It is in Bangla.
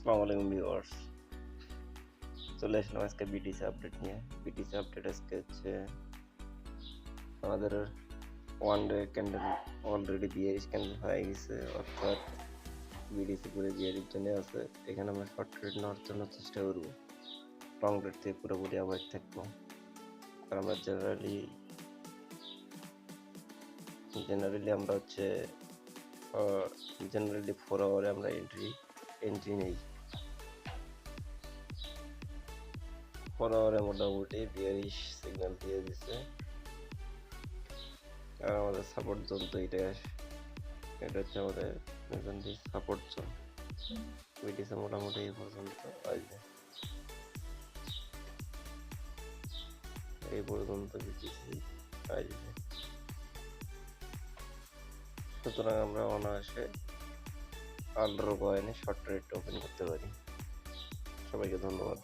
আসসালামু আলাইকুম ভিউয়ার্স, চলে আসলাম আজকে বিটিসি আপডেট নিয়ে। বিটিসি আপডেট আজকে হচ্ছে আমাদের one day candle already bearish candle হয়ে গেছে, অর্থাৎ বিটিসি পুরো বিয়ারিশ জন্য আছে। এখানে আমরা শর্ট ট্রেড নেওয়ার জন্য চেষ্টা করবো, লং ট্রেড থেকে পুরোপুরি অ্যাভয়েড থাকবো। আর আমরা জেনারেলি আমরা হচ্ছে জেনারেলি 4 আওয়ারে আমরা এন্ট্রি নেই। 4 আওয়ারে মোটামুটি বিয়ারিশ সিগন্যাল দিয়ে দিচ্ছে। আর আমাদের সাপোর্ট জোন তো এটা হচ্ছে আমাদের সাপোর্ট জোন। বিটিসি মোটামুটি এই পর্যন্ত আসবে, বিটিসি আসবে। সুতরাং আমরা অনায়াসে আল্ট্রা কয়েনে শর্ট রেট ওপেন করতে পারি। সবাইকে ধন্যবাদ।